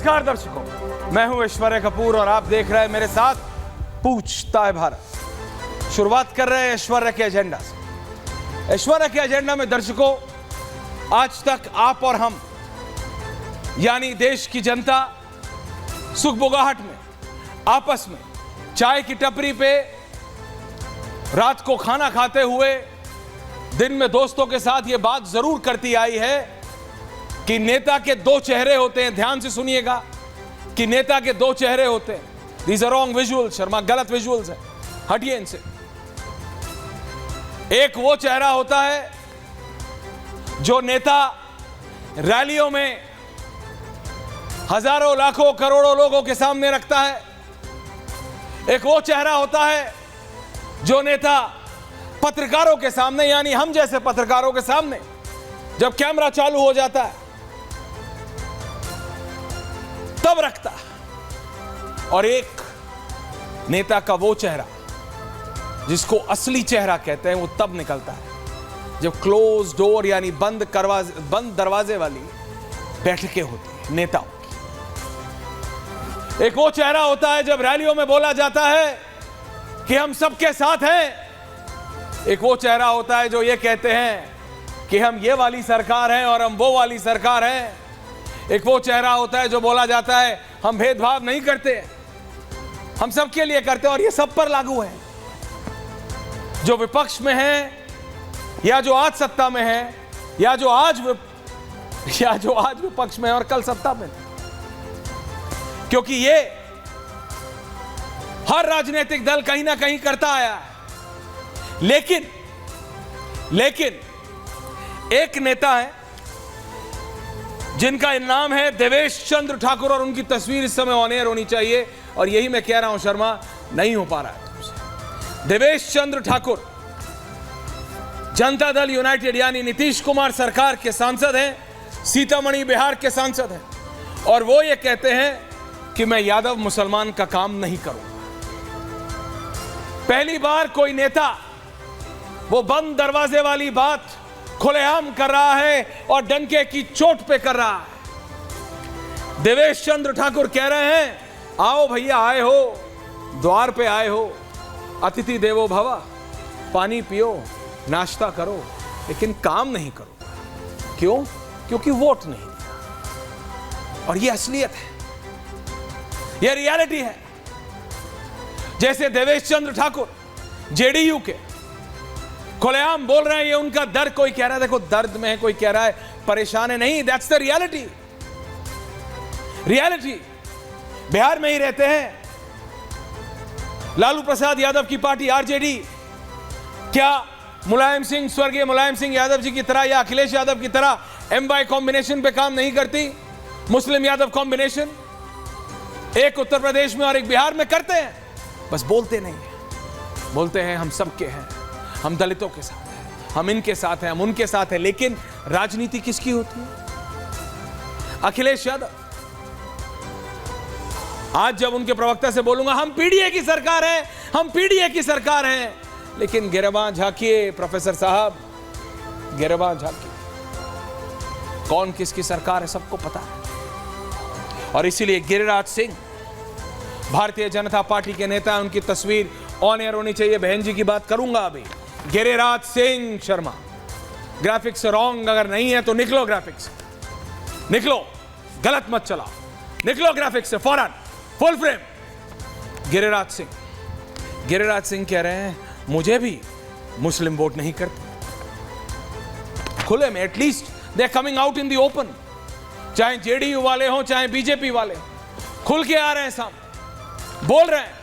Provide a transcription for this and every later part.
नमस्कार दर्शकों, मैं हूं ऐश्वर्या कपूर और आप देख रहे हैं मेरे साथ पूछता है भारत। शुरुआत कर रहे हैं ऐश्वर्या के एजेंडा से। ऐश्वर्या के एजेंडा में दर्शकों, आज तक आप और हम यानी देश की जनता सुखबुगाहट में आपस में चाय की टपरी पे रात को खाना खाते हुए दिन में दोस्तों के साथ ये बात जरूर करती आई है कि नेता के दो चेहरे होते हैं। ध्यान से सुनिएगा कि नेता के दो चेहरे होते हैं। These are wrong visuals, Sharma, गलत विजुअल्स हैं, हटिए इनसे। एक वो चेहरा होता है जो नेता रैलियों में हजारों लाखों करोड़ों लोगों के सामने रखता है। एक वो चेहरा होता है जो नेता पत्रकारों के सामने यानी हम जैसे पत्रकारों के सामने जब कैमरा चालू हो जाता है तब रखता है। और एक नेता का वो चेहरा जिसको असली चेहरा कहते हैं वो तब निकलता है जब क्लोज डोर यानी बंद दरवाजे वाली बैठकें होती हैं नेताओं की। एक वो चेहरा होता है जब रैलियों में बोला जाता है कि हम सबके साथ हैं। एक वो चेहरा होता है जो ये कहते हैं कि हम ये वाली सरकार हैं और हम वो वाली सरकार हैं। एक वो चेहरा होता है जो बोला जाता है हम भेदभाव नहीं करते, हम सबके लिए करते हैं और ये सब पर लागू है। जो विपक्ष में है या जो आज सत्ता में है या जो आज विपक्ष में है और कल सत्ता में, क्योंकि ये हर राजनीतिक दल कहीं ना कहीं करता आया है। लेकिन एक नेता है जिनका नाम है देवेश चंद्र ठाकुर और उनकी तस्वीर इस समय ऑन एयर होनी चाहिए और यही मैं कह रहा हूं शर्मा, नहीं हो पा रहा है तुमसे। देवेश चंद्र ठाकुर जनता दल यूनाइटेड यानी नीतीश कुमार सरकार के सांसद हैं, सीतामढ़ी बिहार के सांसद हैं और वो ये कहते हैं कि मैं यादव मुसलमान का काम नहीं करूंगा। पहली बार कोई नेता वो बंद दरवाजे वाली बात खुलेआम कर रहा है और डंके की चोट पे कर रहा है। देवेश चंद्र ठाकुर कह रहे हैं आओ भैया, आए हो द्वार पे आए हो, अतिथि देवो भव, पानी पियो, नाश्ता करो, लेकिन काम नहीं करो। क्यों? क्योंकि वोट नहीं दिया। और ये असलियत है, ये रियलिटी है। जैसे देवेश चंद्र ठाकुर जेडीयू के खुलेआम बोल रहे हैं, ये उनका दर्द। कोई कह रहा है देखो दर्द में है, कोई कह रहा है परेशान है, नहीं, दैट्स द रियलिटी। बिहार में ही रहते हैं, लालू प्रसाद यादव की पार्टी आरजेडी क्या मुलायम सिंह, स्वर्गीय मुलायम सिंह यादव जी की तरह या अखिलेश यादव की तरह एमवाई कॉम्बिनेशन पे काम नहीं करती? मुस्लिम यादव कॉम्बिनेशन एक उत्तर प्रदेश में और एक बिहार में करते हैं, बस बोलते नहीं है। बोलते हैं हम सबके हैं, हम दलितों के साथ हैं, हम इनके साथ हैं, हम उनके साथ हैं, लेकिन राजनीति किसकी होती है? अखिलेश यादव। आज जब उनके प्रवक्ता से बोलूंगा हम पीडीए की सरकार है, हम पीडीए की सरकार है, लेकिन गिरेबान झांकिए प्रोफेसर साहब, गिरेबान झांकिए, कौन किसकी सरकार है सबको पता है। और इसीलिए गिरिराज सिंह भारतीय जनता पार्टी के नेता, उनकी तस्वीर ऑन एयर होनी चाहिए। बहन जी की बात करूंगा अभी। गिरिराज सिंह शर्मा, ग्राफिक्स रॉन्ग अगर नहीं है तो निकलो, ग्राफिक्स निकलो, गलत मत चलाओ, निकलो ग्राफिक्स से फौरन, फुल फ्रेम। गिरिराज सिंह कह रहे हैं मुझे भी मुस्लिम वोट नहीं करते। खुले में, at least they coming out in the open. चाहे जेडीयू वाले हो चाहे बीजेपी वाले, खुल के आ रहे हैं सामने, बोल रहे हैं।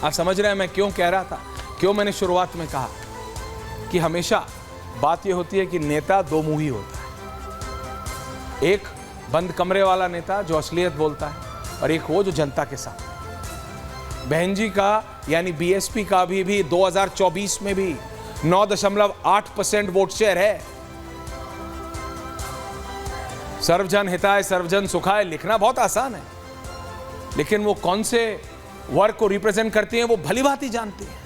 आप समझ रहे हैं मैं क्यों कह रहा था, क्यों मैंने शुरुआत में कहा कि हमेशा बात यह होती है कि नेता दो मुंही होता है। एक बंद कमरे वाला नेता जो असलियत बोलता है और एक वो जो जनता के साथ। बहन जी का यानी बीएसपी का भी 2024 में भी 9.8% वोट शेयर है। सर्वजन हिताय सर्वजन सुखाय लिखना बहुत आसान है, लेकिन वो कौन से वर्ग को रिप्रेजेंट करती हैं वो भली भांति जानती हैं।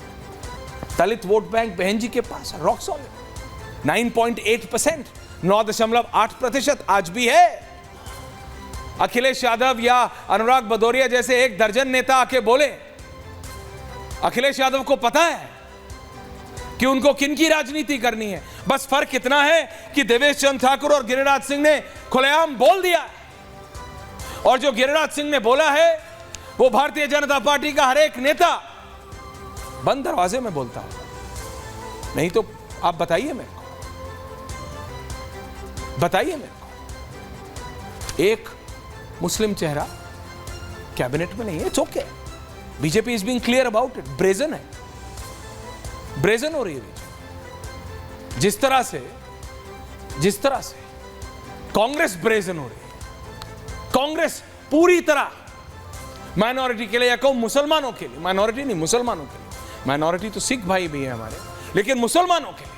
दलित वोट बैंक बहन जी के पास रॉक सॉलिड 9.8%, 9.8% आज भी है। अखिलेश यादव या अनुराग भदौरिया जैसे 1 दर्जन नेता आके बोले, अखिलेश यादव को पता है कि उनको किनकी राजनीति करनी है। बस फर्क इतना है कि देवेश चंद्र ठाकुर और गिरिराज सिंह ने खुलेआम बोल दिया, और जो गिरिराज सिंह ने बोला है वो भारतीय जनता पार्टी का हर एक नेता बंद दरवाजे में बोलता होगा। नहीं तो आप बताइए मेरे को, बताइए मेरे को, एक मुस्लिम चेहरा कैबिनेट में नहीं है। It's okay, BJP is being clear about it. Brazen है, ब्रेजन हो रही है बीजेपी। जिस तरह से कांग्रेस ब्रेजन हो रही है, कांग्रेस पूरी तरह माइनॉरिटी के लिए, या कहूं मुसलमानों के लिए, माइनॉरिटी नहीं मुसलमानों के लिए, माइनॉरिटी तो सिख भाई भी है हमारे, लेकिन मुसलमानों के लिए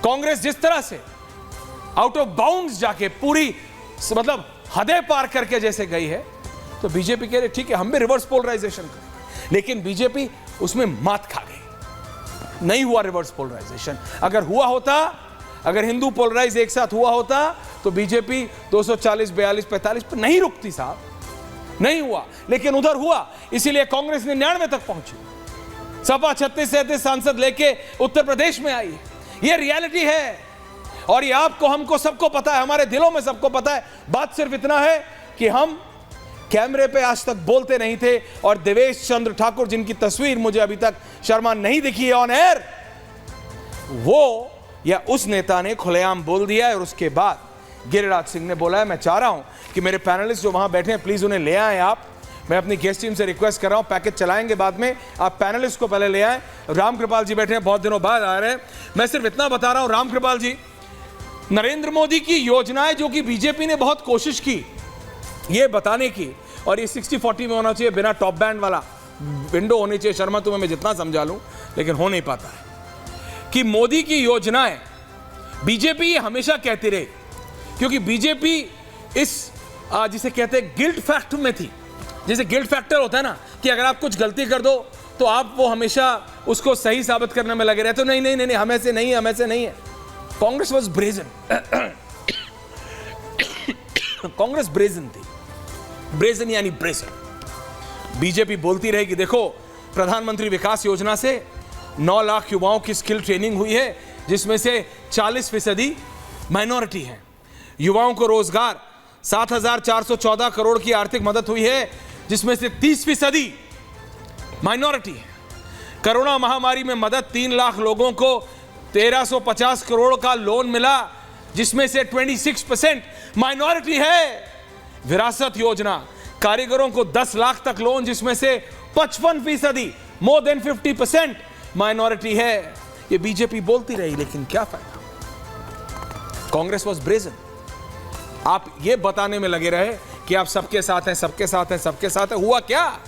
कांग्रेस जिस तरह से आउट ऑफ बाउंड्स जाके पूरी मतलब हदें पार करके जैसे गई है, तो बीजेपी कह रही ठीक है हम भी रिवर्स पोलराइजेशन करें, लेकिन बीजेपी उसमें मात खा गई। नहीं हुआ रिवर्स पोलराइजेशन। अगर हुआ होता, अगर हिंदू पोलराइज एक साथ हुआ होता तो बीजेपी 240, 42, 45 पर नहीं रुकती साहब, नहीं हुआ। लेकिन उधर हुआ, इसीलिए कांग्रेस ने 99 तक पहुंची। सपा 36-37 सांसद लेके उत्तर प्रदेश में आई। ये रियलिटी है, और ये आपको, हमको, सबको पता है, हमारे दिलों में सबको पता है। बात सिर्फ इतना है कि हम कैमरे पे आज तक बोलते नहीं थे, और देवेश चंद्र ठाकुर जिनकी तस्वीर मुझे अभी तक शर्मा नहीं दिखी है ऑन एयर, वो या उस नेता ने खुलेआम बोल दिया है। और उसके बाद गिरिराज सिंह ने बोला है, मैं चाह रहा हूं कि मेरे पैनलिस्ट जो वहां बैठे हैं प्लीज उन्हें ले आए आप। मैं अपनी गेस्ट टीम से रिक्वेस्ट कर रहा हूं, पैकेज चलाएंगे बाद में, आप पैनलिस्ट को पहले ले आए। रामकृपाल जी बैठे हैं, बहुत दिनों बाद आ रहे हैं। मैं सिर्फ इतना बता रहा हूं रामकृपाल जी, नरेंद्र मोदी की योजनाएं जो कि बीजेपी ने बहुत कोशिश की ये बताने की, और ये 60-40 में होना चाहिए, बिना टॉप बैंड वाला विंडो होनी चाहिए। शर्मा तुम्हें मैं जितना समझा लूं, लेकिन हो नहीं पाता है कि मोदी की योजनाएं बीजेपी हमेशा कहती रही, क्योंकि बीजेपी इस जिसे कहते हैं गिल्ट फैक्ट में थी। जैसे गिल्ट फैक्टर होता है ना, कि अगर आप कुछ गलती कर दो तो आप वो हमेशा उसको सही साबित करने में लगे रहते हो। नहीं नहीं नहीं, हमें से नहीं है, हमें से नहीं है। Congress was brazen, Congress brazen थी, ब्रेजन यानी ब्रेजन। बीजेपी बोलती रही कि देखो प्रधानमंत्री विकास योजना से 9 लाख युवाओं की स्किल ट्रेनिंग हुई है, जिसमें से 40% माइनॉरिटी है। युवाओं को रोजगार 7,414 करोड़ की आर्थिक मदद हुई है, जिसमें से 30% माइनॉरिटी है। कोरोना महामारी में मदद 3 लाख लोगों को 1350 करोड़ का लोन मिला, जिसमें से 26% माइनॉरिटी है। विरासत योजना, कारीगरों को 10 लाख तक लोन, जिसमें से 55%, मोर देन 50% माइनॉरिटी है। ये बीजेपी बोलती रही, लेकिन क्या फायदा। Congress was brazen. आप ये बताने में लगे रहे कि आप सबके साथ हैं, सबके साथ हैं, सबके साथ हैं। हुआ क्या?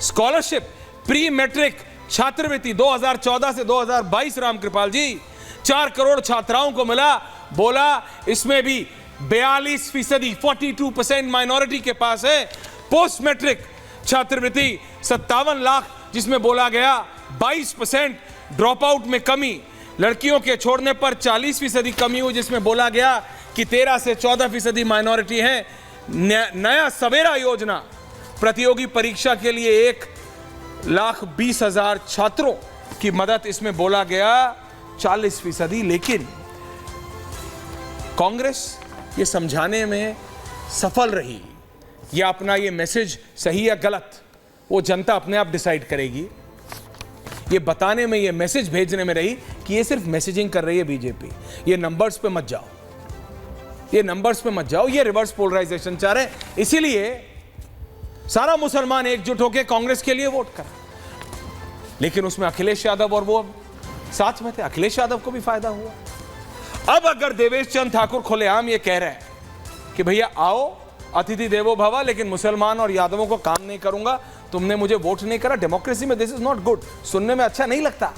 स्कॉलरशिप, प्री मैट्रिक छात्रवृत्ति 2014 से 2022 रामकृपाल जी 4 करोड़ छात्राओं को मिला। बोला इसमें भी 42%, 42% माइनॉरिटी के पास है। पोस्ट मैट्रिक छात्रवृत्ति 57 लाख, जिसमें बोला गया 22% ड्रॉप आउट में कमी। लड़कियों के छोड़ने पर 40% कमी हुई, जिसमें बोला गया कि 13 से 14% माइनॉरिटी है। नया सवेरा योजना, प्रतियोगी परीक्षा के लिए 1,20,000 छात्रों की मदद, इसमें बोला गया 40%। लेकिन कांग्रेस ये समझाने में सफल रही, या अपना ये मैसेज सही या गलत वो जनता अपने आप डिसाइड करेगी। ये बताने में, ये मैसेज भेजने में रही कि ये सिर्फ मैसेजिंग कर रही है बीजेपी। ये नंबर्स पे मत जाओ, ये नंबर्स पे मत जाओ, ये रिवर्स पोलराइजेशन चाह रहे हैं। इसीलिए सारा मुसलमान एकजुट होकर कांग्रेस के लिए वोट करा, लेकिन उसमें अखिलेश यादव और वो साथ में थे। अखिलेश यादव को भी फायदा हुआ। अब अगर देवेश चंद्र ठाकुर खुलेआम ये कह रहे हैं कि भैया आओ, अतिथि देवो भव, लेकिन मुसलमान और यादवों को काम नहीं करूंगा, तुमने मुझे वोट नहीं करा, डेमोक्रेसी में दिस इज नॉट गुड, सुनने में अच्छा नहीं लगता।